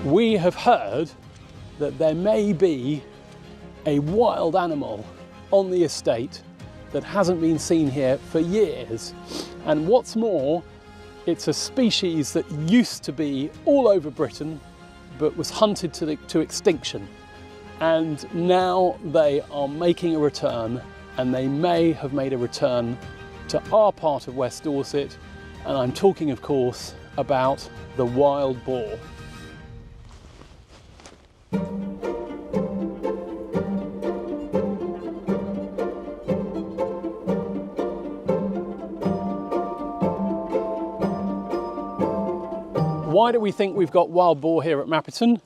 We have heard that there may be a wild animal on the estate that hasn't been seen here for years. And what's more, it's a species that used to be all over Britain, but was hunted to extinction. And now they are making a return, and they may have made a return to our part of West Dorset. And I'm talking, of course, about the wild boar. Why do we think we've got wild boar here at Mapperton?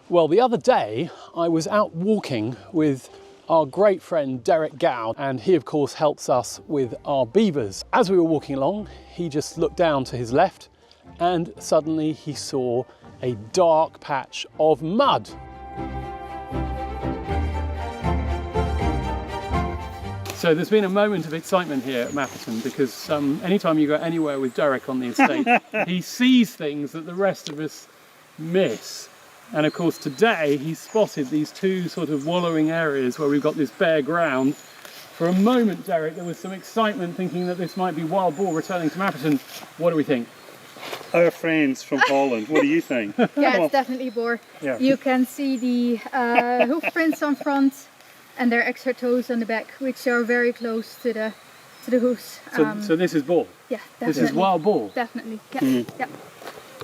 Well, the other day I was out walking with our great friend Derek Gow, and he of course helps us with our beavers. As we were walking along, he just looked down to his left and suddenly he saw a dark patch of mud. So there's been a moment of excitement here at Mapperton because anytime you go anywhere with Derek on the estate, he sees things that the rest of us miss. And of course today he spotted these two sort of wallowing areas where we've got this bare ground. For a moment, Derek, there was some excitement thinking that this might be wild boar returning to Mapperton. What do we think? Our friends from Holland, what do you think? Yeah, it's definitely boar. Yeah. You can see the hoof prints on front and their extra toes on the back, which are very close to the hoofs. So this is boar? Yeah, definitely. This is wild boar? Definitely, yeah. Yeah.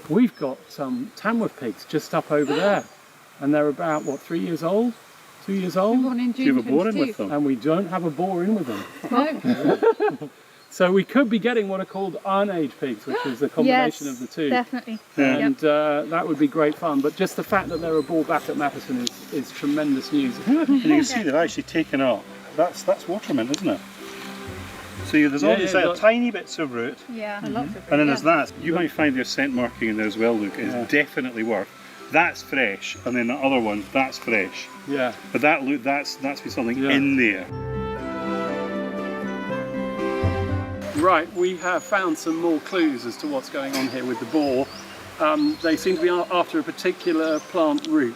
We've got some Tamworth pigs just up over there, and they're about, what, 3 years old? 2 years old? Born in June. Do you have a boar in with them? And we don't have a boar in with them. No. So we could be getting what are called iron-age pigs, which is a combination of the two. Definitely. And that would be great fun. But just the fact that they're a boar back at Mapperton is tremendous news. And you can see they've actually taken up. That's watermint, isn't it? So there's all these tiny bits of root. Yeah, lots of root. And then there's that. You might find their scent marking in there as well, Luke. It's definitely worth. That's fresh, and then the other one, that's fresh. Yeah. But that's been something in there. Right, we have found some more clues as to what's going on here with the boar. They seem to be after a particular plant root.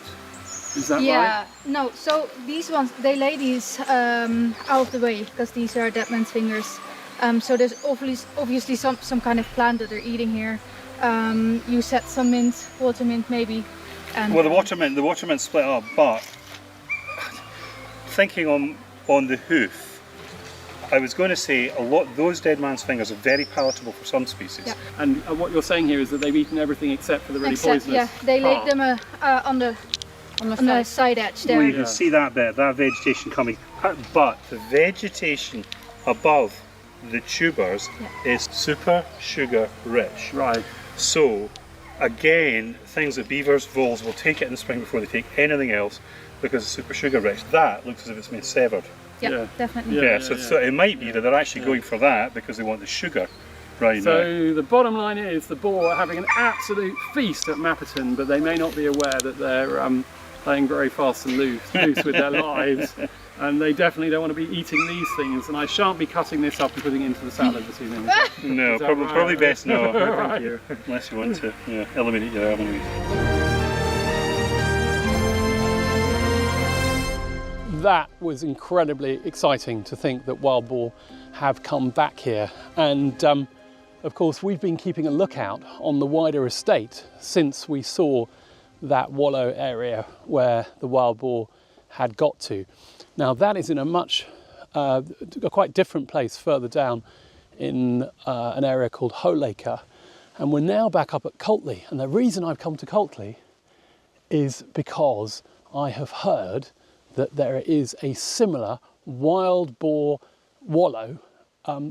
Is that right? Yeah, no, so these ones, they lay these out of the way because these are dead man's fingers. So there's obviously some kind of plant that they're eating here. You said some mint, water mint maybe. And, well, the watermint split up, but thinking on the hoof, I was going to say those dead man's fingers are very palatable for some species. Yeah. And what you're saying here is that they've eaten everything except for the really poisonous Yeah, they laid them on the side edge there. Well, you can see that bit, that vegetation coming, but the vegetation above the tubers is super sugar rich. Right. So, again, things that beavers, voles will take it in the spring before they take anything else because it's super sugar rich. That looks as if it's been severed. Yeah, definitely. Yeah, so it might be that they're actually going for that because they want the sugar right now. So the bottom line is the boar are having an absolute feast at Mapperton, but they may not be aware that they're playing very fast and loose with their lives, and they definitely don't want to be eating these things. And I shan't be cutting this up and putting it into the salad this evening. No, probably best not. Right. Unless you want to eliminate your avenues. That was incredibly exciting to think that wild boar have come back here, and of course we've been keeping a lookout on the wider estate since we saw that wallow area where the wild boar had got to. Now that is in a quite different place further down in an area called Holeacre, and we're now back up at Coltley. And the reason I've come to Coltley is because I have heard that there is a similar wild boar wallow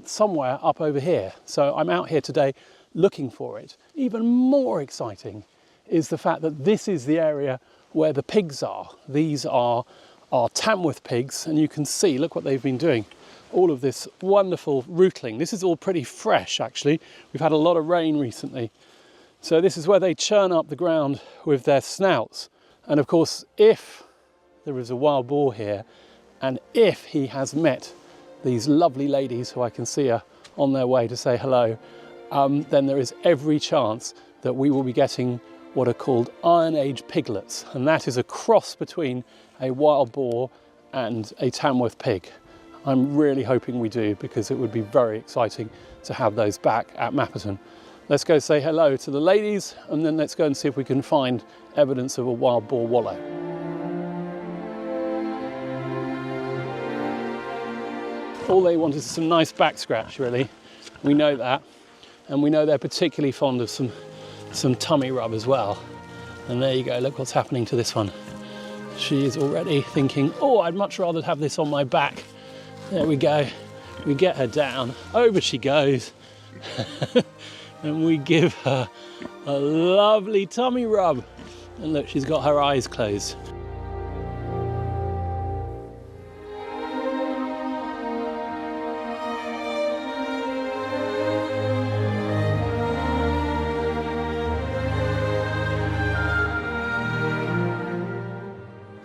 somewhere up over here. So I'm out here today looking for it. Even more exciting is the fact that this is the area where the pigs are. These are our Tamworth pigs, and you can see, look what they've been doing. All of this wonderful rootling. This is all pretty fresh actually. We've had a lot of rain recently. So this is where they churn up the ground with their snouts. And of course, if there is a wild boar here, and if he has met these lovely ladies who I can see are on their way to say hello, then there is every chance that we will be getting what are called Iron Age piglets, and that is a cross between a wild boar and a Tamworth pig. I'm really hoping we do, because it would be very exciting to have those back at Mapperton. Let's go say hello to the ladies, and then let's go and see if we can find evidence of a wild boar wallow. All they want is some nice back scratch, really. We know that, and we know they're particularly fond of some tummy rub as well. And there you go, look what's happening to this one. She is already thinking, oh, I'd much rather have this on my back. There we go. We get her down, over she goes. And we give her a lovely tummy rub. And look, she's got her eyes closed.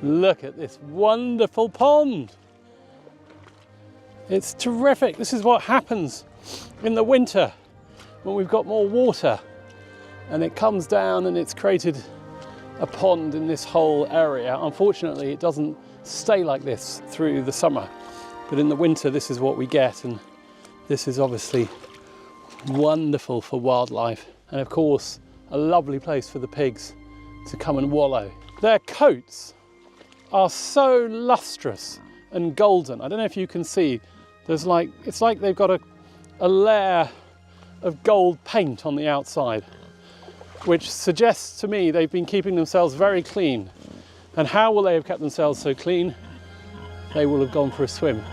Look at this wonderful pond. It's terrific. This is what happens in the winter when we've got more water, and it comes down and it's created a pond in this whole area. Unfortunately, it doesn't stay like this through the summer, but in the winter this is what we get, and this is obviously wonderful for wildlife, and of course a lovely place for the pigs to come and wallow. Their coats are so lustrous and golden. I don't know if you can see, there's it's like they've got a layer of gold paint on the outside, which suggests to me they've been keeping themselves very clean. And how will they have kept themselves so clean? They will have gone for a swim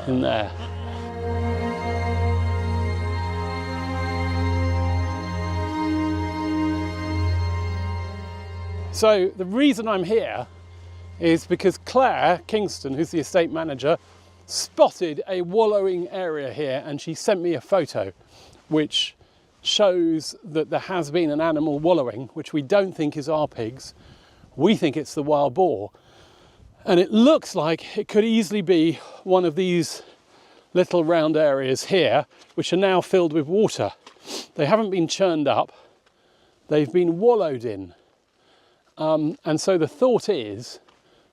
in there. So the reason I'm here is because Claire Kingston, who's the estate manager, spotted a wallowing area here, and she sent me a photo which shows that there has been an animal wallowing, which we don't think is our pigs. We think it's the wild boar. And it looks like it could easily be one of these little round areas here, which are now filled with water. They haven't been churned up, they've been wallowed in. And so the thought is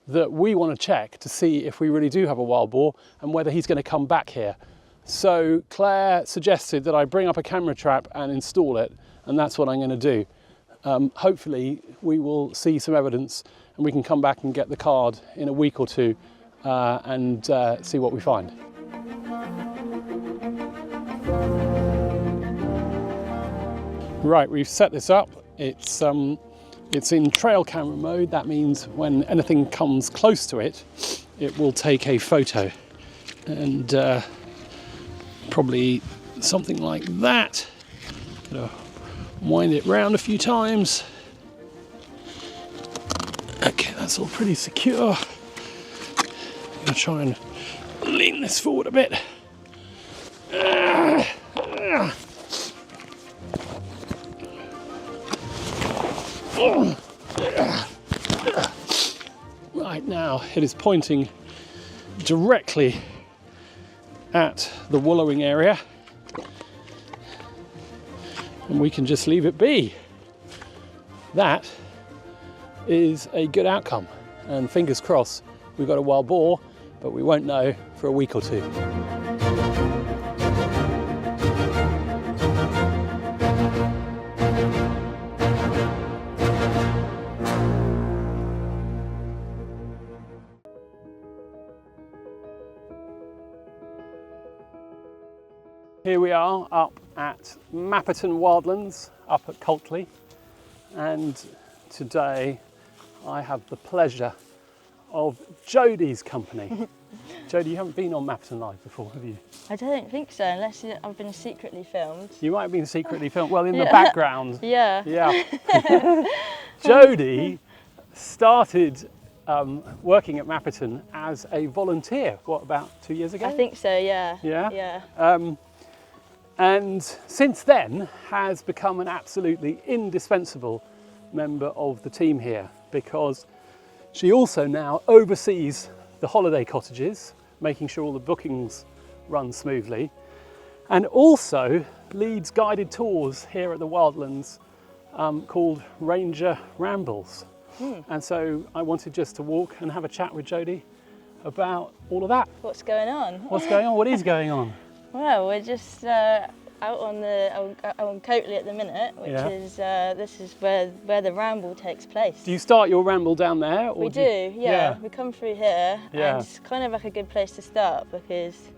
that we want to check to see if we really do have a wild boar and whether he's going to come back here. So Claire suggested that I bring up a camera trap and install it, and that's what I'm going to do. Hopefully we will see some evidence and we can come back and get the card in a week or two and see what we find. Right, we've set this up. It's in trail camera mode. That means when anything comes close to it, it will take a photo. And probably something like that. Gonna wind it round a few times. Okay, that's all pretty secure. I'm gonna try and lean this forward a bit. Right, now it is pointing directly at the wallowing area, and we can just leave it be. That is a good outcome, and fingers crossed we've got a wild boar, but we won't know for a week or two. Here we are up at Mapperton Wildlands, up at Coltley, and today I have the pleasure of Jodie's company. Jodie, you haven't been on Mapperton Live before, have you? I don't think so, unless I've been secretly filmed. You might have been secretly filmed, well, in the background. Yeah. Yeah. Jodie started working at Mapperton as a volunteer, what, about 2 years ago? I think so, yeah. Yeah? Yeah. And since then has become an absolutely indispensable member of the team here, because she also now oversees the holiday cottages, making sure all the bookings run smoothly, and also leads guided tours here at the Wildlands called Ranger Rambles. And so I wanted just to walk and have a chat with Jodie about all of that. What's going on? What's going on? What is going on? Well, we're just out on Coatley at the minute, which is this is where the ramble takes place. Do you start your ramble down there? Or We do, yeah. We come through here, Yeah. and it's kind of like a good place to start because,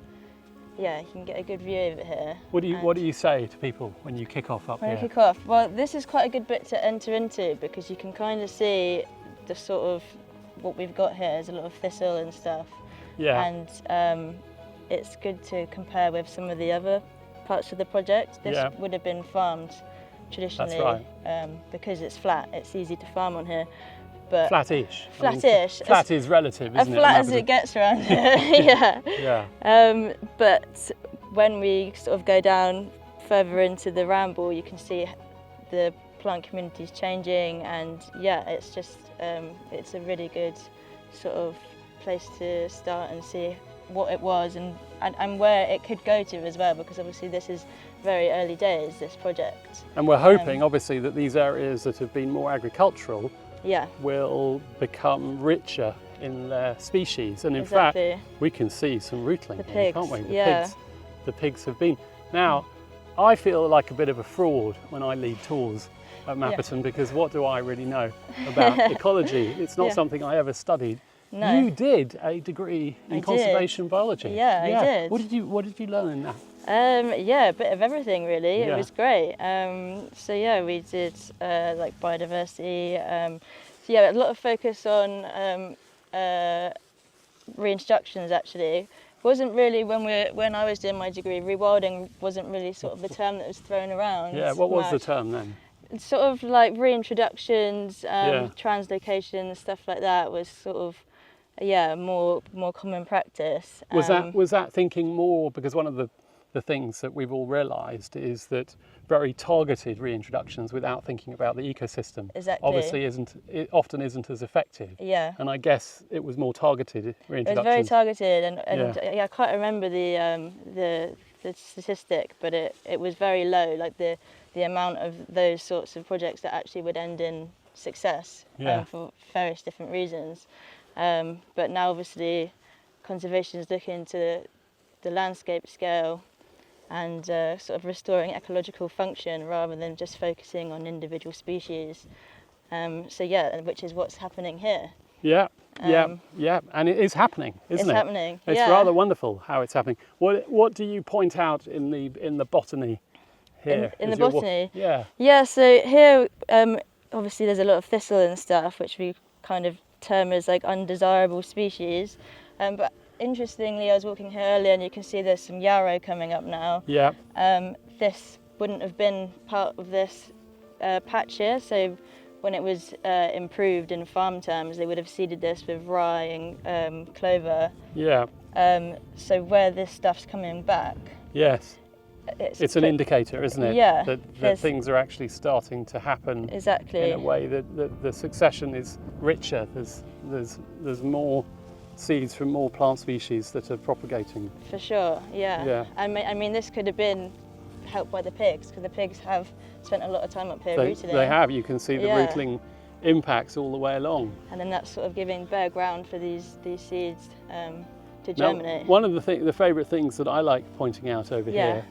yeah, you can get a good view of it here. What do you say to people when you kick off up When here? I kick off, well, this is quite a good bit to enter into because you can kind of see the sort of what we've got here is a lot of thistle and stuff. Yeah. And it's good to compare with some of the other parts of the project. This would have been farmed traditionally. That's because it's flat. It's easy to farm on here. But Flat-ish. Flat-ish. Flat is relative, isn't it? As flat as it gets around here, yeah. Yeah. But when we sort of go down further into the ramble, you can see the plant community's changing, and yeah, it's just it's a really good sort of place to start and see what it was and where it could go to as well, because obviously this is very early days, this project. And we're hoping, obviously, that these areas that have been more agricultural will become richer in their species. And in fact, we can see some rootling here, can't we? The pigs have been. Now, I feel like a bit of a fraud when I lead tours at Mapperton because what do I really know about ecology? It's not something I ever studied. No. You did a degree in conservation biology. Yeah, I did. What did you learn in that? Yeah, a bit of everything really. It was great. So yeah, we did like biodiversity. So yeah, a lot of focus on reintroductions actually. Wasn't really when I was doing my degree. Rewilding wasn't really sort of the term that was thrown around. Yeah, what was the term then? Sort of like reintroductions, translocations, stuff like that was sort of more common practice. Was that thinking more because one of the things that we've all realised is that very targeted reintroductions without thinking about the ecosystem obviously often isn't as effective. Yeah. And I guess it was more targeted reintroductions. It was very targeted, and I can't remember the statistic, but it was very low. Like the amount of those sorts of projects that actually would end in success for various different reasons. But now obviously conservation is looking to the landscape scale and sort of restoring ecological function rather than just focusing on individual species. So yeah, which is what's happening here. Yeah, and it is happening, isn't it? It's happening. It's rather wonderful how it's happening. What do you point out in the botany here? In the botany? Yeah, so here obviously there's a lot of thistle and stuff which we kind of term as like undesirable species, but interestingly I was walking here earlier and you can see there's some yarrow coming up now. Yeah. This wouldn't have been part of this patch here, so when it was improved in farm terms they would have seeded this with rye and clover. Yeah. So where this stuff's coming back, yes, it's an indicator, isn't it? Yeah. That things are actually starting to happen. Exactly. In a way that the succession is richer. There's more seeds from more plant species that are propagating. For sure. Yeah. Yeah. I mean, this could have been helped by the pigs because the pigs have spent a lot of time up here rooting. They have. You can see the rootling impacts all the way along. And then that's sort of giving bare ground for these seeds to germinate. Now, one of the favourite things that I like pointing out over here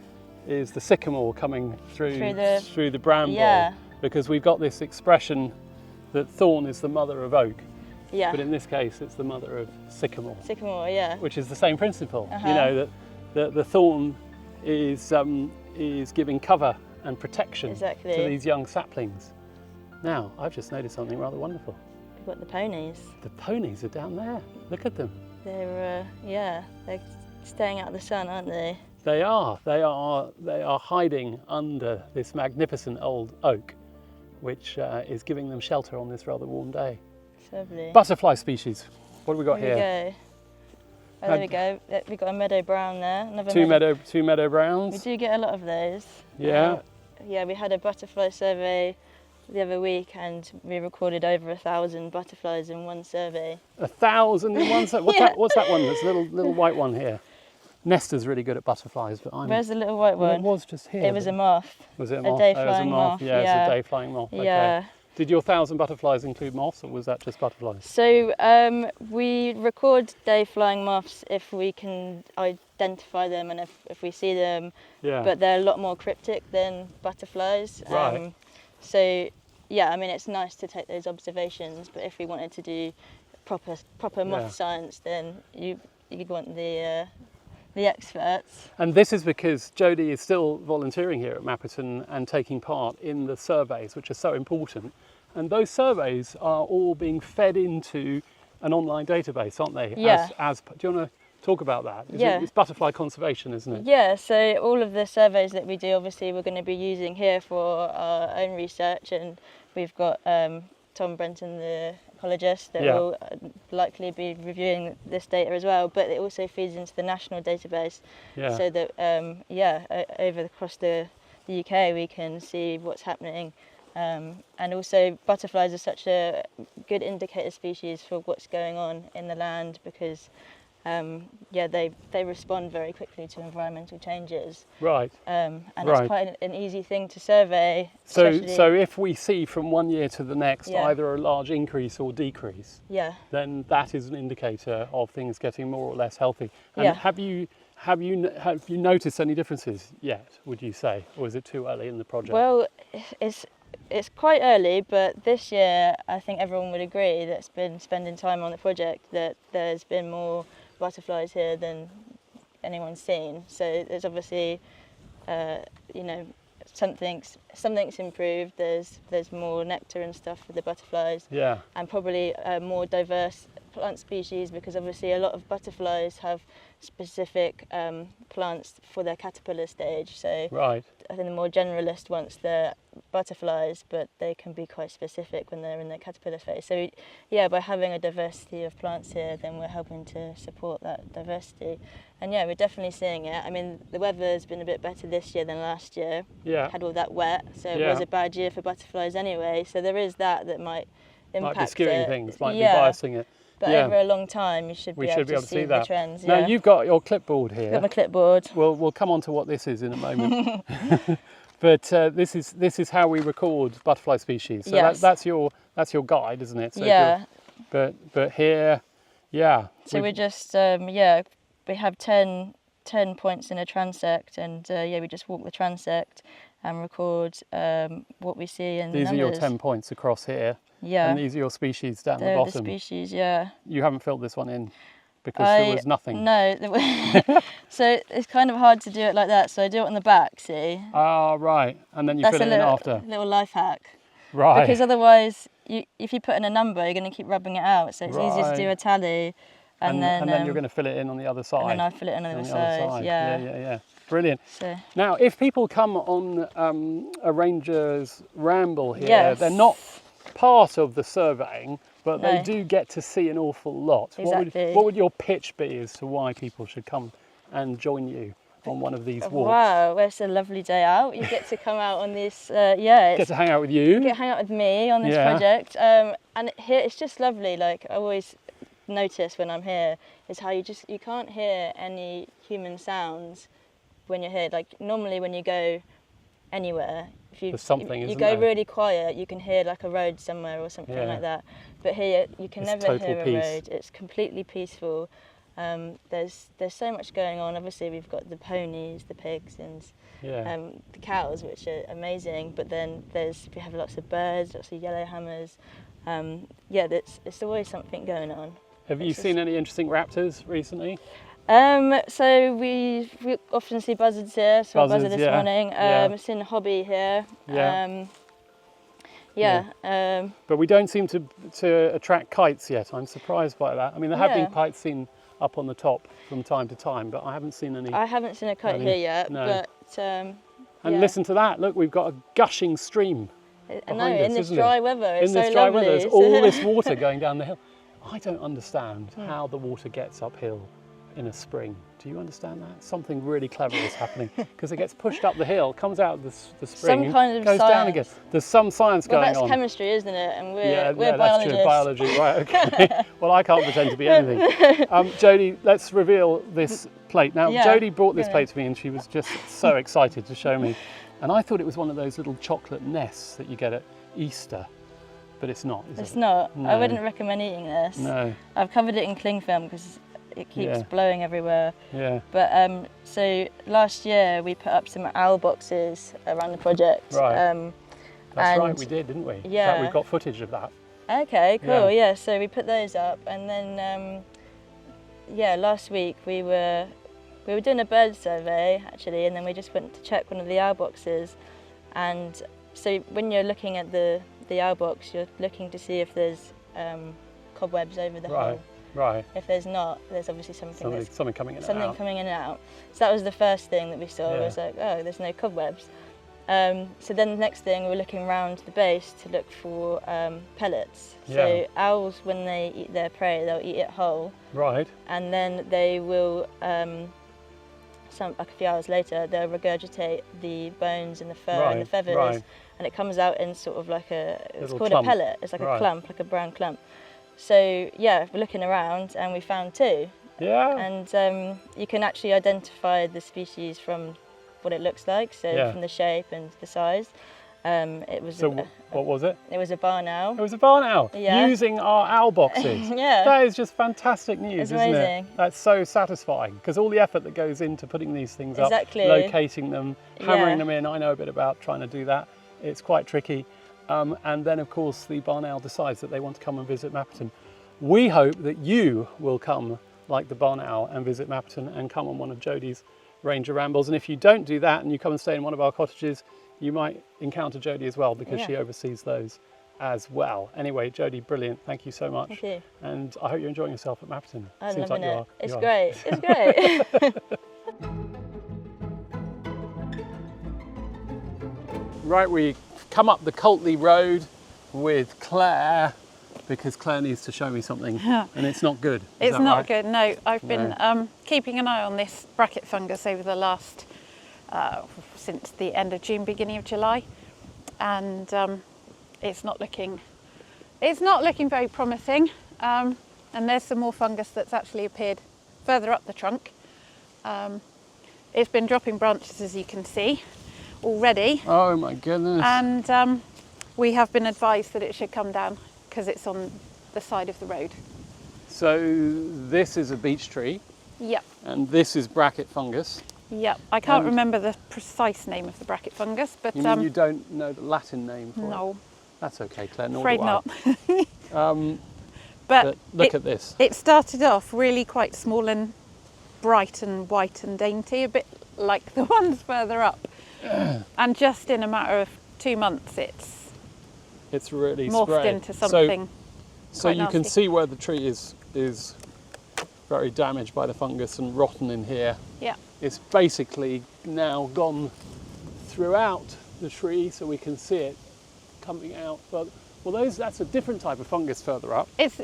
is the sycamore coming through the bramble, because we've got this expression that thorn is the mother of oak, but in this case it's the mother of sycamore. Sycamore, yeah. Which is the same principle. You know, that the thorn is giving cover and protection to these young saplings. Now, I've just noticed something rather wonderful. We've got the ponies. The ponies are down there. Look at them. They're they're staying out of the sun, aren't they? They are hiding under this magnificent old oak, which is giving them shelter on this rather warm day. It's lovely. Butterfly species. What have we got here? There we go. Oh, there we go. We've got a meadow brown there. Two meadow browns. We do get a lot of those. Yeah. Yeah, we had a butterfly survey the other week and we recorded over 1,000 butterflies in one survey. 1,000 in one survey? What's that one? That's a little white one here. Nesta's really good at butterflies, but I'm... Where's the little white Well, one? it was just here. It was a moth. Was it a A moth? day Oh, it was a flying moth. moth, Yeah, yeah. it's a day flying moth. Okay. Yeah. Did your 1,000 butterflies include moths, or was that just butterflies? So we record day flying moths if we can identify them and if we see them, Yeah. but they're a lot more cryptic than butterflies. Right. So yeah, I mean, it's nice to take those observations, but if we wanted to do proper moth Yeah. science, then you'd want the experts. And this is because Jodie is still volunteering here at Mapperton and taking part in the surveys, which are so important. And those surveys are all being fed into an online database, aren't they? Yeah. Do you want to talk about that? Yeah. It's butterfly conservation, isn't it? Yeah, so all of the surveys that we do, obviously we're going to be using here for our own research, and we've got Tom Brenton, the ecologist, that Yeah. will likely be reviewing this data as well, but it also feeds into the national database, Yeah. so that across the UK we can see what's happening, and also butterflies are such a good indicator species for what's going on in the land, because they respond very quickly to environmental changes, Right. and Right. it's quite an easy thing to survey. So especially- if we see from one year to the next Yeah. either a large increase or decrease, yeah. then that is an indicator of things getting more or less healthy. And Yeah. have you noticed any differences yet, would you say, or is it too early in the project? Well, it's quite early, but this year I think everyone would agree that's been spending time on the project that there's been more butterflies here than anyone's seen. So there's obviously, something's improved. There's more nectar and stuff for the butterflies, Yeah. and probably more diverse plant species, because obviously a lot of butterflies have specific plants for their caterpillar stage. So Right. I think the more generalist ones, they're butterflies, but they can be quite specific when they're in their caterpillar phase. So yeah, by having a diversity of plants here, then we're helping to support that diversity. And yeah, we're definitely seeing it. I mean, the weather's been a bit better this year than last year. Yeah. Had all that wet, so it Yeah. was a bad year for butterflies anyway. So there is that might impact Might be skewing it. things, might Yeah. be biasing it. But Yeah. over a long time, you should We be should able be able to to see the that. trends. Now Yeah. you've got your clipboard here. Got my clipboard. We'll come on to what this is in a moment. But this is how we record butterfly species. So Yes. that's your guide, isn't it? So if Yeah. you're- But here, yeah. So we just we have 10 points in a transect, and we just walk the transect and record what we see in These the are your numbers. 10 points across here. Yeah. And these are your species down They're the the bottom. species, yeah. You haven't filled this one in because there was nothing. No, so it's kind of hard to do it like that. So I do it on the back. See, Ah, right. And then you that's fill a it in little, after. little life hack. Right. Because otherwise, if you put in a number, you're going to keep rubbing it out. So it's easier to do Right. a tally, and then you're going to fill it in on the other side. and then I fill it in on the on other the other side. side. Yeah. Yeah. Brilliant. So Now, if people come on a ranger's ramble here, Yes. they're not part of the surveying, but they No. do get to see an awful lot. Exactly. What would your pitch be as to why people should come and join you on one of these walks? wow, it's a lovely day out. You get to come out on this. It's Get to hang out with you. get hang out with me on this Yeah. project, and here it's just lovely. Like I always notice when I'm here is how you can't hear any human sounds when you're here. Like normally when you go anywhere, if There's something, you isn't go there? really quiet, you can hear like a road somewhere or something Yeah. like that. But here you can It's never total hear a peace. road. It's completely peaceful. There's so much going on. Obviously we've got the ponies, the pigs, and Yeah. the cows, which are amazing, but then we have lots of birds, lots of yellowhammers. It's always something going on. Have you seen any interesting raptors recently? So we often see buzzards here. Saw a buzzard Buzzards, this yeah, morning. yeah. Seen a hobby here. Yeah. But we don't seem to attract kites yet. I'm surprised by that. I mean, there have been Yeah. kites seen up on the top from time to time, but I haven't seen any. I haven't seen a kite Any- here yet, no. but And yeah. listen to that. Look, we've got a gushing stream. I know, behind us, in this isn't dry it? weather, it's In this so dry lovely. weather, there's all this water going down the hill. I don't understand how the water gets uphill. in a spring. Do you understand that? Something really clever is happening because it gets pushed up the hill, comes out of the spring, Some kind of goes science. down again. There's some science Well, going that's on. chemistry, isn't it? And we're That's biologists. true, biology, right, okay. Well, I can't pretend to be anything. Jodie, let's reveal this plate. Now, Yeah, Jodie brought this plate to me and she was just so excited to show me. And I thought it was one of those little chocolate nests that you get at Easter, but it's not, is it? It's not. No. I wouldn't recommend eating this. No. I've covered it in cling film because it keeps Yeah. blowing everywhere. Yeah. But so last year we put up some owl boxes around the project. Right. That's right, and- we did, didn't we? In Yeah. fact, we've got footage of that. Okay, cool. Yeah. Yeah. So we put those up, and then last week we were doing a bird survey actually, and then we just went to check one of the owl boxes. And so when you're looking at the owl box, you're looking to see if there's cobwebs over the hole. Right. If there's not, there's obviously something Coming in and something out. coming in and out. So that was the first thing that we saw. Yeah. Was like, oh, there's no cobwebs. So then the next thing, we were looking around the base to look for pellets. Yeah. So owls, when they eat their prey, they'll eat it whole, Right. and then they will, like a few hours later, they'll regurgitate the bones and the fur and the Right, feathers, right. and it comes out in sort of like it's Little called clump. a pellet. It's like Right. a clump, like a brown clump. So yeah, we're looking around and we found two. Yeah. And you can actually identify the species from what it looks like, so Yeah. from the shape and the size. It was So what was it? it was a barn owl. It was a barn owl, Yeah. using our owl boxes. Yeah. That is just fantastic news, It's isn't amazing. it? That's so satisfying, because all the effort that goes into putting these things Exactly. up, locating them, hammering Yeah. them in. I know a bit about trying to do that. It's quite tricky. And then, of course, the barn owl decides that they want to come and visit Mapperton. We hope that you will come like the barn owl and visit Mapperton and come on one of Jodie's Ranger Rambles. And if you don't do that and you come and stay in one of our cottages, you might encounter Jodie as well, because she Yeah. oversees those as well. Anyway, Jodie, brilliant. Thank you so much. Thank you. And I hope you're enjoying yourself at Mapperton. I'm Seems loving like you it. are. It's You are. great. It's great. Right, we come up the Coltley Road with Claire, because Claire needs to show me something, and it's not good. Is It's that not right? good, no. I've been keeping an eye on this bracket fungus over the last, since the end of June, beginning of July, and it's not looking very promising. And there's some more fungus that's actually appeared further up the trunk. It's been dropping branches, as you can see, already, Oh my goodness. and we have been advised that it should come down because it's on the side of the road. So this is a beech tree, Yep. and this is bracket fungus. Yep, I can't And- remember the precise name of the bracket fungus, but You mean you don't know the Latin name for it? no, That's okay, Claire, nor afraid do I. not. But look at this. It started off really quite small and bright and white and dainty, a bit like the ones further up. And just in a matter of 2 months, It's really morphed sprayed. into something. So quite you can nasty. see where the tree is very damaged by the fungus and rotten in here. Yeah, It's basically now gone throughout the tree, so we can see it coming out. But that's a different type of fungus further up. it's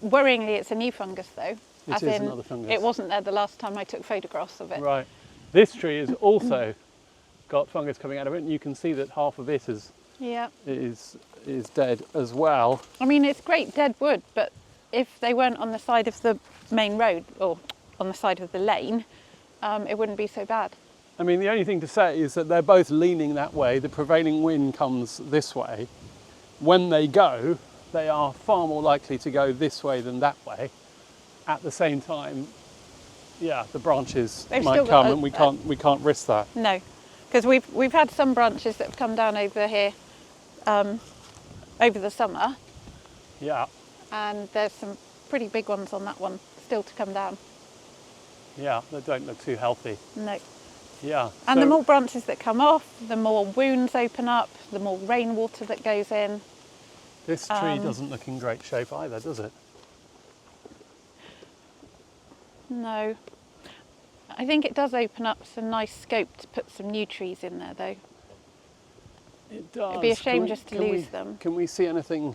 worryingly, it's a new fungus though. It as is in, another fungus. It wasn't there the last time I took photographs of it. Right. This tree has also got fungus coming out of it, and you can see that half of it is Yeah, dead as well. I mean it's great dead wood, but if they weren't on the side of the main road or on the side of the lane, it wouldn't be so bad. I mean, the only thing to say is that they're both leaning that way. The prevailing wind comes this way. When they go, they are far more likely to go this way than that way. At the same time, yeah, the branches They've might still got come, and we can't risk that. No, because we've had some branches that have come down over here over the summer, Yeah, and there's some pretty big ones on that one still to come down. yeah, they don't look too healthy. No. Yeah. And the so- more branches that come off, the more wounds open up, the more rainwater that goes in. This tree doesn't look in great shape either, does it? No. I think it does open up some nice scope to put some new trees in there though. It does. It'd be a shame Can we- just to can we- lose them. Can we see anything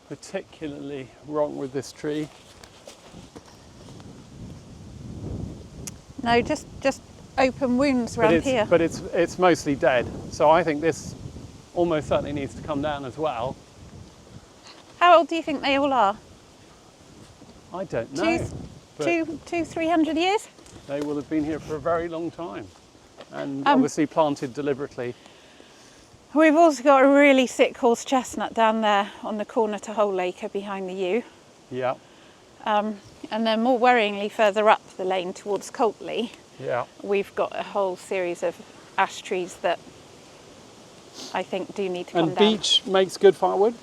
particularly wrong with this tree? No, just open wounds around here. But it's mostly dead. So I think this almost certainly needs to come down as well. How old do you think they all are? I don't know. Two, 300 years? They will have been here for a very long time, and obviously planted deliberately. We've also got a really sick horse chestnut down there on the corner to Holeacre behind the yew. Yeah, And then more worryingly further up the lane towards Coltley, yeah. we've got a whole series of ash trees that I think do need to come And down. beech makes good firewood?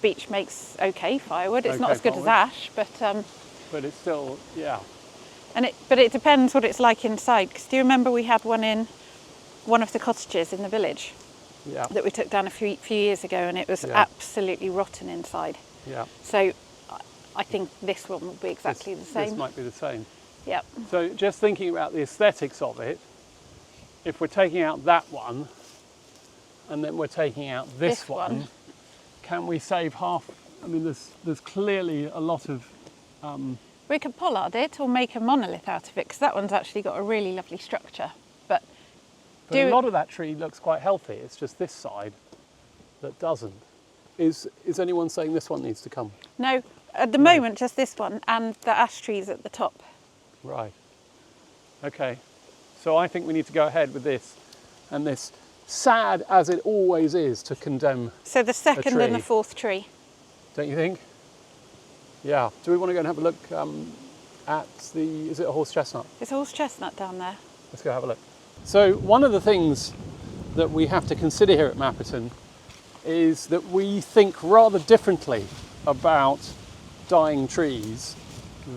Beech makes okay firewood. It's not Okay as good as firewood. ash, but But it's still, yeah. but it depends what it's like inside. Because do you remember we had one in one of the cottages in the village Yeah, that we took down a few years ago, and it was Yeah. absolutely rotten inside. yeah. So I think this one will be exactly the same. This might be the same. Yep. So just thinking about the aesthetics of it, if we're taking out that one, and then we're taking out this one, can we save half? I mean, there's clearly a lot of... We could pollard it or make a monolith out of it, because that one's actually got a really lovely structure. But a lot of that tree looks quite healthy. It's just this side that doesn't. Is anyone saying this one needs to come? no, at the moment just this one and the ash trees at the top. Right. Okay. So I think we need to go ahead with this, and this, sad as it always is to condemn, So the second and the tree. fourth tree. don't you think? Yeah. Do we want to go and have a look at the, is it a horse chestnut? There's a horse chestnut down there. Let's go have a look. So one of the things that we have to consider here at Mapperton is that we think rather differently about dying trees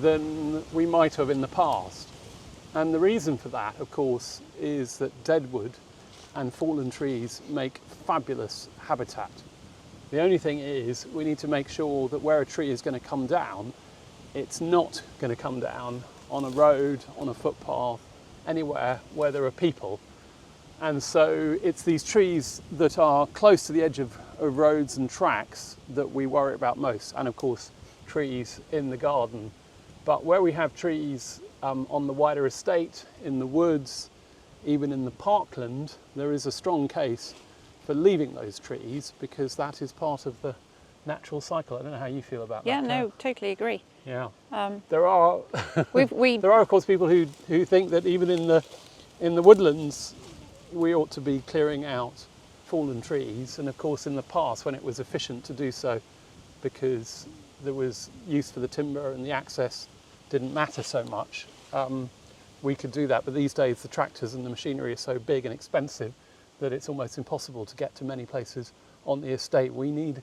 than we might have in the past. And the reason for that, of course, is that dead wood and fallen trees make fabulous habitat. The only thing is we need to make sure that where a tree is going to come down, it's not going to come down on a road, on a footpath, anywhere where there are people. And so it's these trees that are close to the edge of roads and tracks that we worry about most, and of course trees in the garden. But where we have trees on the wider estate, in the woods, even in the parkland, there is a strong case for leaving those trees, because that is part of the natural cycle. I don't know how you feel about Yeah, that. no, totally agree. Yeah. There are there are of course people who think that even in the woodlands we ought to be clearing out fallen trees, and of course in the past, when it was efficient to do so because there was use for the timber and the access didn't matter so much, we could do that. But these days the tractors and the machinery are so big and expensive that it's almost impossible to get to many places on the estate. We need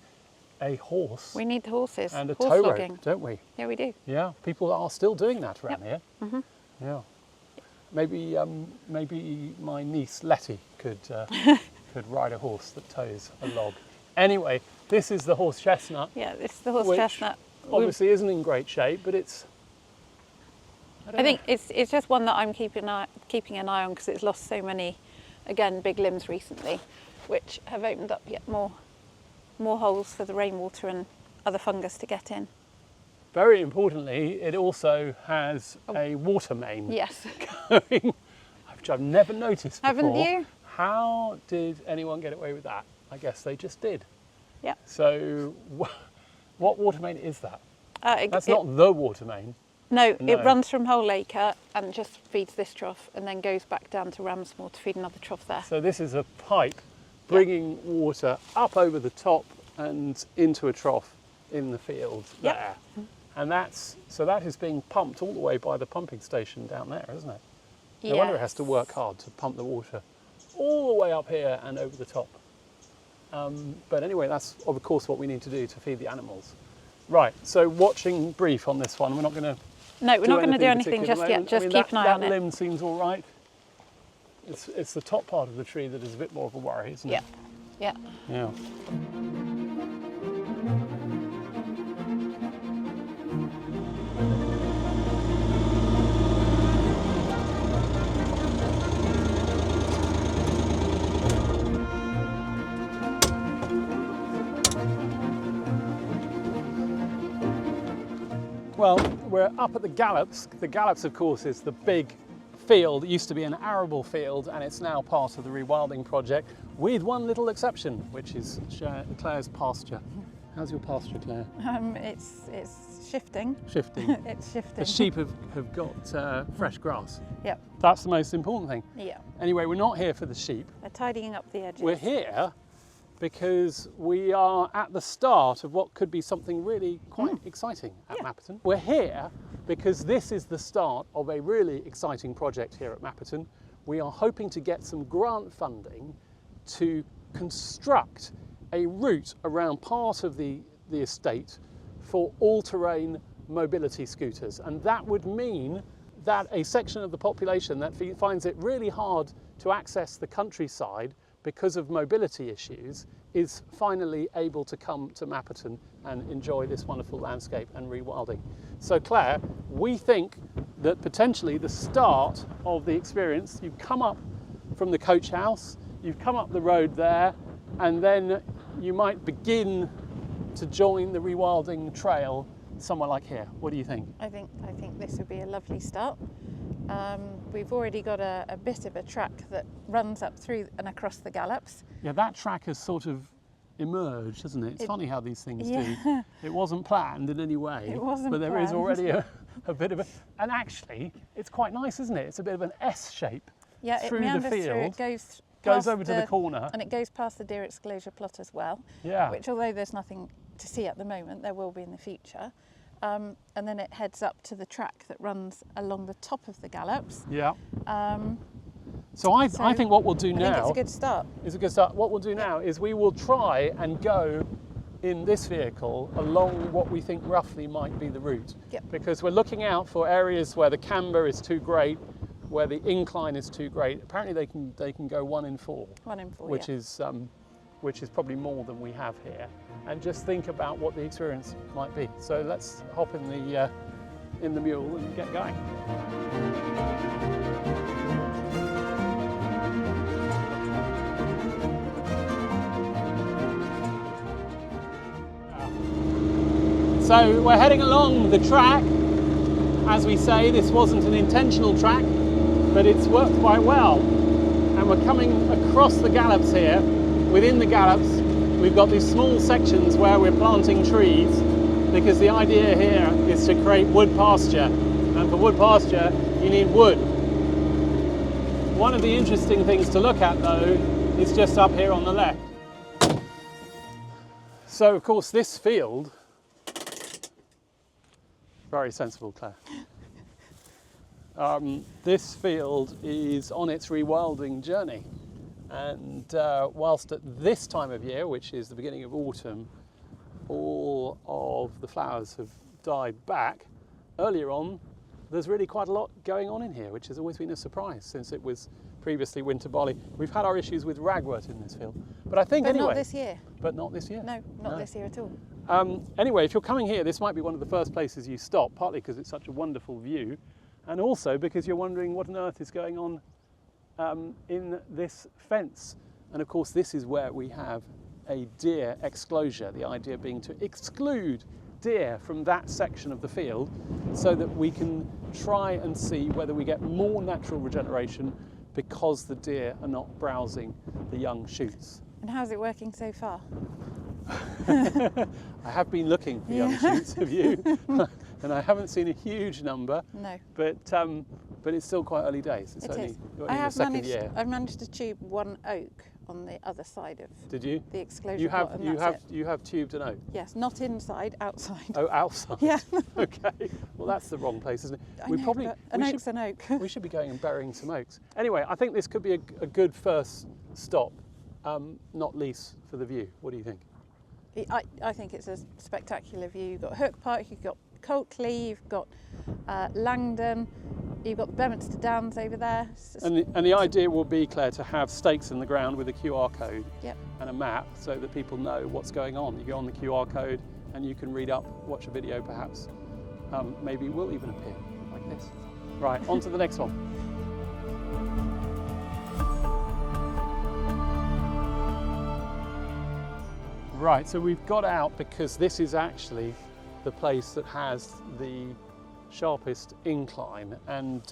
a horse. We need the horses. And a horse tow logging. rope, don't we? Yeah, we do. Yeah, people are still doing that around Yep. here. Mhm. Yeah. Maybe my niece Letty could could ride a horse that tows a log. Anyway, this is the horse chestnut. Yeah, it's the horse which chestnut. Obviously isn't in great shape, but it's... I think it's just one that I'm keeping an eye on, because it's lost so many, again, big limbs recently, which have opened up yet more holes for the rainwater and other fungus to get in. Very importantly, it also has a water main Yes. going, which I've never noticed before. Haven't you? How did anyone get away with that? I guess they just did. Yeah. So what water main is that? That's It- not the water main. No, No. it runs from Holeacre and just feeds this trough, and then goes back down to Ramsmoor to feed another trough there. So this is a pipe bringing water up over the top and into a trough in the field Yep. there. And that is being pumped all the way by the pumping station down there, isn't it? No wonder it has to work hard to pump the water all the way up here and over the top. But anyway, that's of course what we need to do to feed the animals. Right, so watching brief on this one. We're not going to No, we're not going to do anything particular just at the yet. moment. Just I mean, keep an eye on that it. limb seems all right. It's the top part of the tree that is a bit more of a worry, isn't Yeah, it? yeah. Yeah. Well, we're up at the Gallops. The Gallops, of course, is the big field. It used to be an arable field, and it's now part of the rewilding project, with one little exception, which is Claire's pasture. How's your pasture, Claire? It's shifting. Shifting. It's shifting. The sheep have got fresh grass. Yep. That's the most important thing. Yeah. Anyway, we're not here for the sheep. They're tidying up the edges. We're here because we are at the start of what could be something really quite exciting at Mapperton. We're here because this is the start of a really exciting project here at Mapperton. We are hoping to get some grant funding to construct a route around part of the estate for all-terrain mobility scooters, and that would mean that a section of the population that finds it really hard to access the countryside because of mobility issues is finally able to come to Mapperton and enjoy this wonderful landscape and rewilding. So Claire, we think that potentially the start of the experience, you come up from the coach house, you've come up the road there, and then you might begin to join the rewilding trail somewhere like here. What do you think? I think this would be a lovely start. We've already got a bit of a track that runs up through and across the Gallops. Yeah, that track has sort of emerged, hasn't it? It's funny how these things do. It wasn't planned in any way, It wasn't but there is planned. already a bit of a, and actually it's quite nice, isn't it? It's a bit of an S shape through it meanders the field. through, it goes past over to the corner. And it goes past the deer exclosure plot as well, Yeah. which although there's nothing to see at the moment, there will be in the future. And then it heads up to the track that runs along the top of the Gallops. Yeah. So I think what we'll do I now think it's a good start. is a good start. What we'll do now is we will try and go in this vehicle along what we think roughly might be the route. Yep. Because we're looking out for areas where the camber is too great, where the incline is too great. Apparently they can go 1 in 4. 1 in 4, which is probably more than we have here. And just think about what the experience might be. So let's hop in the mule and get going. So we're heading along the track. As we say, this wasn't an intentional track, but it's worked quite well. And we're coming across the Gallops here. Within the Gallops, we've got these small sections where we're planting trees, because the idea here is to create wood pasture. And for wood pasture, you need wood. One of the interesting things to look at, though, is just up here on the left. So, of course, this field, very sensible, Claire. This field is on its rewilding journey. And whilst at this time of year, which is the beginning of autumn, all of the flowers have died back, earlier on, there's really quite a lot going on in here, which has always been a surprise since it was previously winter barley. We've had our issues with ragwort in this field, but I think anyway. But not this year. But not this year. No, not this year at all. Anyway, if you're coming here, this might be one of the first places you stop, partly because it's such a wonderful view, and also because you're wondering what on earth is going on in this fence. And of course, this is where we have a deer exclosure, the idea being to exclude deer from that section of the field so that we can try and see whether we get more natural regeneration because the deer are not browsing the young shoots. And how's it working so far? I have been looking for young shoots, have you? And I haven't seen a huge number. No. But it's still quite early days. It's only the second year. I've managed to tube 1 oak on the other side of the exclosure You plot, and that's it. You have tubed an oak. Yes, not inside, outside. Oh, outside. Yeah. Okay. Well, that's the wrong place, isn't it? I know, but an oak's an oak. We should be going and burying some oaks. Anyway, I think this could be a good first stop, not least for the view. What do you think? I think it's a spectacular view. You've got Hook Park, you've got Coltley, you've got Langdon, you've got the Bedminster Downs over there. And the idea will be, Claire, to have stakes in the ground with a QR code Yep. and a map so that people know what's going on. You go on the QR code and you can read up, watch a video perhaps. Maybe it will even appear like this. Right, on to the next one. Right, so we've got out because this is actually the place that has the sharpest incline, and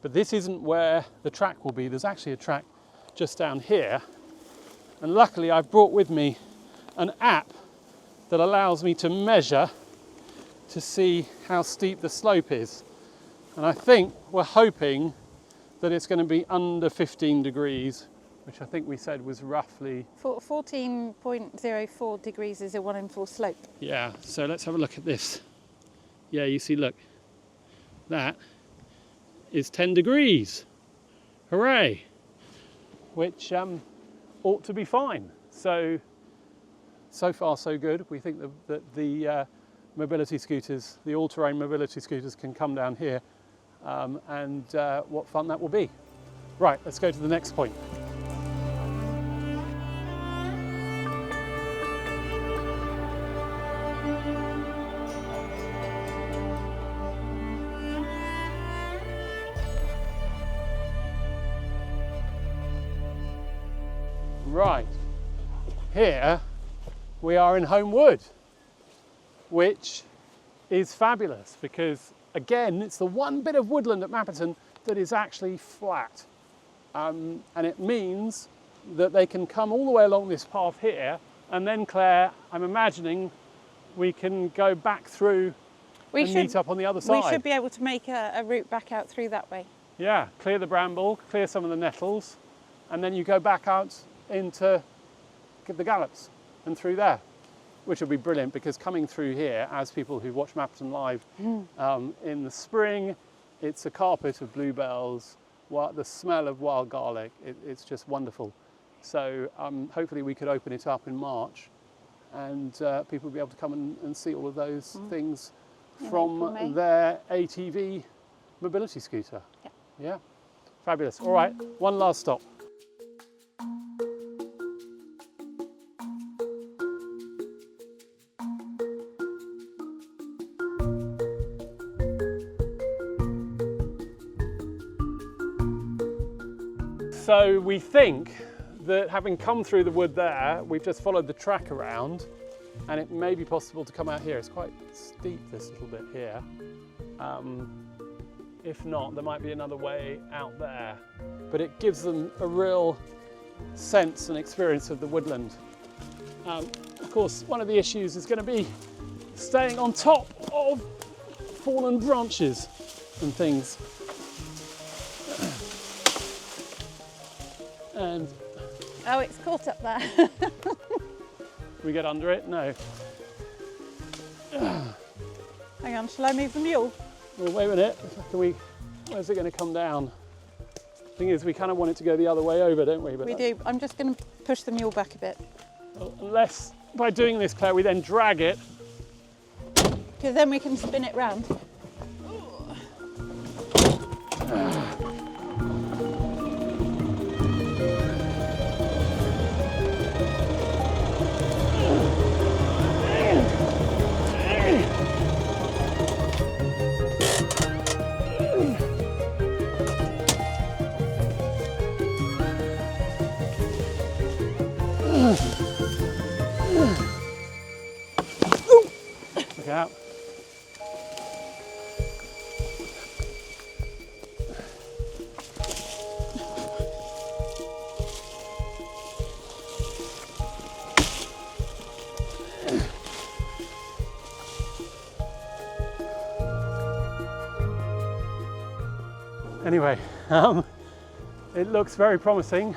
but this isn't where the track will be. There's actually a track just down here, and luckily I've brought with me an app that allows me to measure to see how steep the slope is, and I think we're hoping that it's going to be under 15 degrees, which I think we said was roughly 14.04 degrees is a 1 in 4 slope. Yeah, so let's have a look at this. Yeah, you see, look, that is 10 degrees. Hooray! Which ought to be fine. So far so good. We think that the mobility scooters, the all-terrain mobility scooters, can come down here, and what fun that will be. Right, let's go to the next point. Right, here we are in Home Wood, which is fabulous because, again, it's the one bit of woodland at Mapperton that is actually flat. And it means that they can come all the way along this path here, and then, Claire, I'm imagining we can go back through and meet up on the other side. We should be able to make a route back out through that way. Yeah, clear the bramble, clear some of the nettles, and then you go back out into the gallops and through there, which will be brilliant because coming through here, as people who watch Mapperton live in the spring, it's a carpet of bluebells, the smell of wild garlic, it's just wonderful. So hopefully we could open it up in March, and people will be able to come and see all of those things from their ATV mobility scooter. Yeah, fabulous. All right, one last stop. So we think that having come through the wood there, we've just followed the track around, and it may be possible to come out here. It's quite steep, this little bit here. If not, there might be another way out there. But it gives them a real sense and experience of the woodland. Of course, one of the issues is going to be staying on top of fallen branches and things. And oh, it's caught up there. we get under it? No. Hang on, shall I move the mule? Well, wait a minute. Where's it going to come down? Thing is, we kind of want it to go the other way over, don't we? But we do. I'm just going to push the mule back a bit. Unless, by doing this, Claire, we then drag it. Because then we can spin it round. Look out. Anyway, it looks very promising.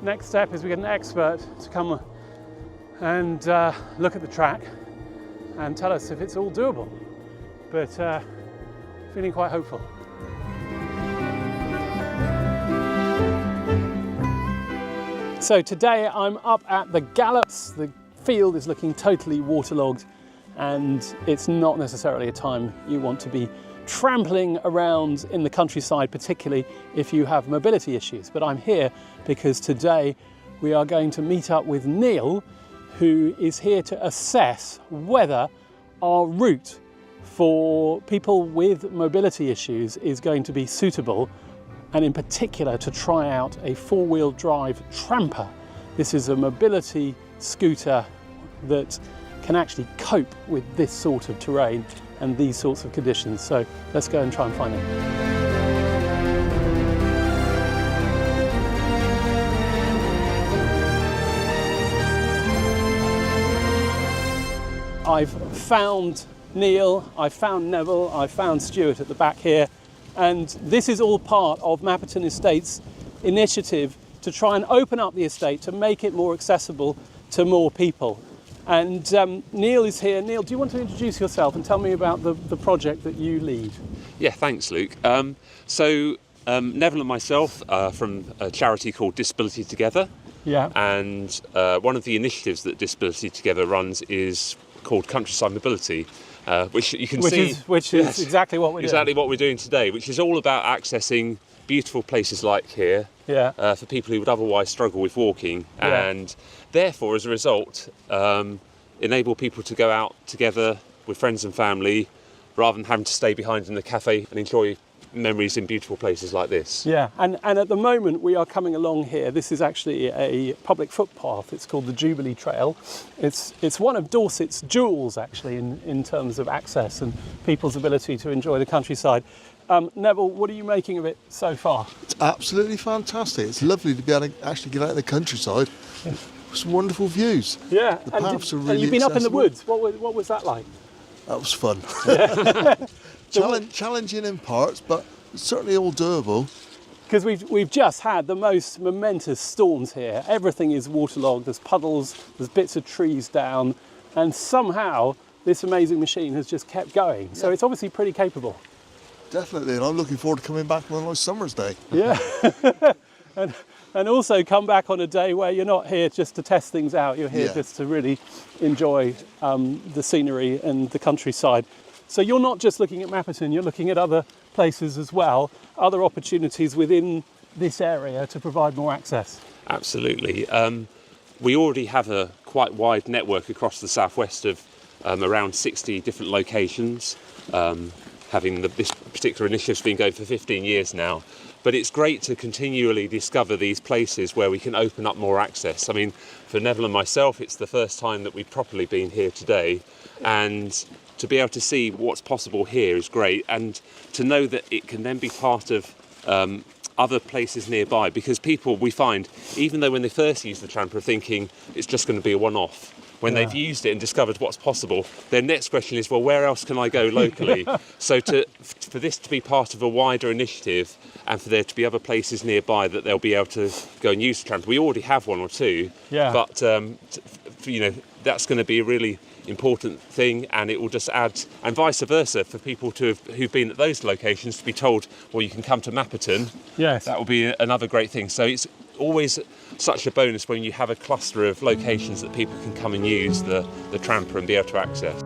Next step is we get an expert to come and look at the track and tell us if it's all doable, but feeling quite hopeful. So today I'm up at the gallops. The field is looking totally waterlogged, and it's not necessarily a time you want to be trampling around in the countryside, particularly if you have mobility issues. But I'm here because today we are going to meet up with Neil, who is here to assess whether our route for people with mobility issues is going to be suitable, and in particular to try out a four-wheel drive tramper. This is a mobility scooter that can actually cope with this sort of terrain and these sorts of conditions. So let's go and try and find them. I've found Neil, I've found Neville, I've found Stuart at the back here, and this is all part of Mapperton Estate's initiative to try and open up the estate, to make it more accessible to more people. And Neil is here. Neil, do you want to introduce yourself and tell me about the project that you lead? Yeah, thanks, Luke. Neville and myself are from a charity called Disability Together. Yeah. And one of the initiatives that Disability Together runs is called Countryside Mobility, which you can see. Which is exactly what we're doing. Exactly what we're doing today, which is all about accessing beautiful places like here for people who would otherwise struggle with walking, and therefore, as a result, enable people to go out together with friends and family rather than having to stay behind in the cafe and enjoy memories in beautiful places like this. Yeah, and at the moment we are coming along here. This is actually a public footpath. It's called the Jubilee Trail. It's one of Dorset's jewels, actually, in terms of access and people's ability to enjoy the countryside. Neville, what are you making of it so far? It's absolutely fantastic. It's lovely to be able to actually get out in the countryside. Yeah. Some wonderful views. Yeah, the paths are really and you've been accessible. up in the woods. What was that like? That was fun. Yeah. Challenging in parts, but certainly all doable. Because we've just had the most momentous storms here. Everything is waterlogged. There's puddles. There's bits of trees down, and somehow this amazing machine has just kept going. So it's obviously pretty capable. Definitely, and I'm looking forward to coming back on a nice summer's day. Yeah. And also come back on a day where you're not here just to test things out. You're here just to really enjoy the scenery and the countryside. So you're not just looking at Mapperton, you're looking at other places as well, other opportunities within this area to provide more access. Absolutely. We already have a quite wide network across the southwest of around 60 different locations, having this particular initiative's been going for 15 years now. But it's great to continually discover these places where we can open up more access. I mean, for Neville and myself, it's the first time that we've properly been here today, and to be able to see what's possible here is great, and to know that it can then be part of other places nearby, because people, we find, even though when they first use the tramper are thinking it's just going to be a one-off, when they've used it and discovered what's possible, their next question is, well, where else can I go locally? So for this to be part of a wider initiative, and for there to be other places nearby that they'll be able to go and use the tramper. We already have one or two, but that's going to be a really important thing, and it will just add, and vice versa, for people who've been at those locations to be told, well, you can come to Mapperton. Yes. That will be another great thing. So it's always such a bonus when you have a cluster of locations that people can come and use the tramper and be able to access.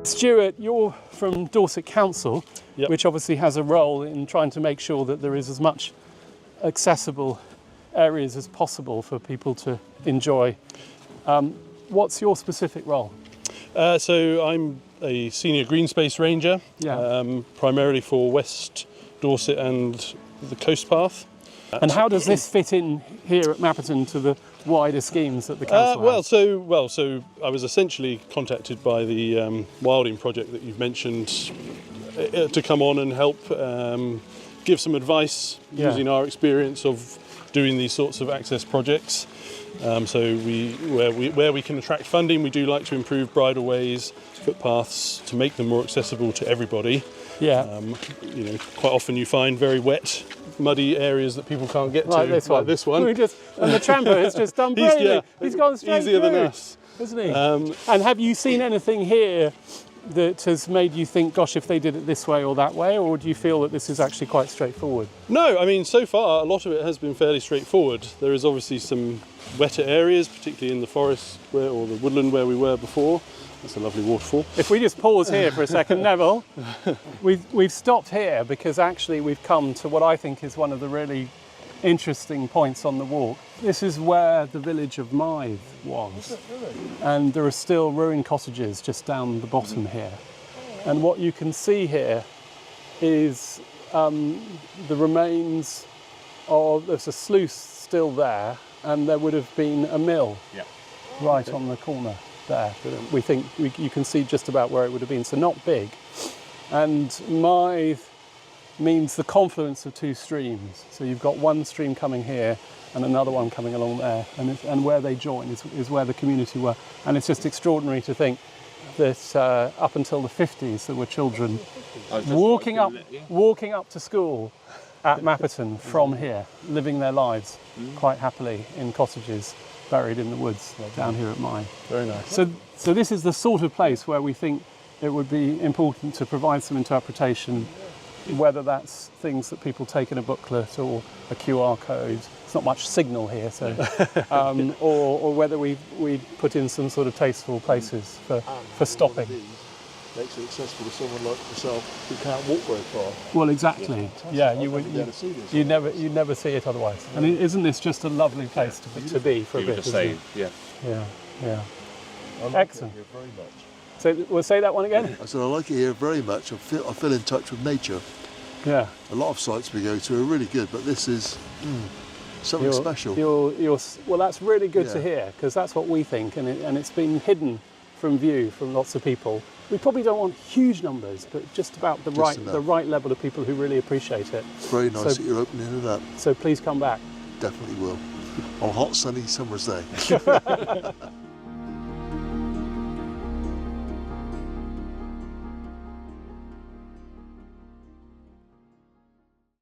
Stuart, you're from Dorset Council, which obviously has a role in trying to make sure that there is as much accessible areas as possible for people to enjoy. What's your specific role? So I'm a senior green space ranger, primarily for West Dorset and the coast path. And how does this fit in here at Mapperton to the wider schemes that the council has? So I was essentially contacted by the wilding project that you've mentioned to come on and help give some advice using our experience of doing these sorts of access projects. So where we can attract funding, we do like to improve bridleways, footpaths to make them more accessible to everybody. Quite often you find very wet, muddy areas that people can't get to, like this one. And the tramper has just done brilliantly. He's gone straight easier through, than us, isn't he? And have you seen anything here that has made you think, gosh, if they did it this way or that way, or do you feel that this is actually quite straightforward? No, I mean, so far a lot of it has been fairly straightforward. There is obviously some wetter areas, particularly in the forest or the woodland where we were before. That's a lovely waterfall. If we just pause here for a second, Neville, we've stopped here because actually we've come to what I think is one of the really interesting points on the walk. This is where the village of Mythe was, and there are still ruined cottages just down the bottom here. And what you can see here is the remains of, there's a sluice still there, and there would have been a mill. right on the corner there. We think you can see just about where it would have been, so not big. And Mythe means the confluence of two streams. So you've got one stream coming here and another one coming along there, and where they join is where the community were. And it's just extraordinary to think that up until the 50s there were children walking up to school at Mapperton from here, living their lives quite happily in cottages buried in the woods down here at Mine. Very nice. So this is the sort of place where we think it would be important to provide some interpretation, whether that's things that people take in a booklet or a QR code. It's not much signal here, so or whether we put in some sort of tasteful places for stopping. Makes it accessible to someone like yourself who can't walk very far. Well, exactly. Yeah, you'd never see it otherwise. And isn't this just a lovely place to be for a bit? Just saying, yeah. Yeah. I like Excellent. it here very much. So we'll say that one again. I said I like it here very much. I feel in touch with nature. Yeah. A lot of sites we go to are really good, but this is something special. Well, that's really good to hear, because that's what we think, and it's been hidden from view from lots of people. We probably don't want huge numbers, but just about the right level of people who really appreciate it. It's very nice that you're opening it up. So please come back. Definitely will. On a hot, sunny summer's day.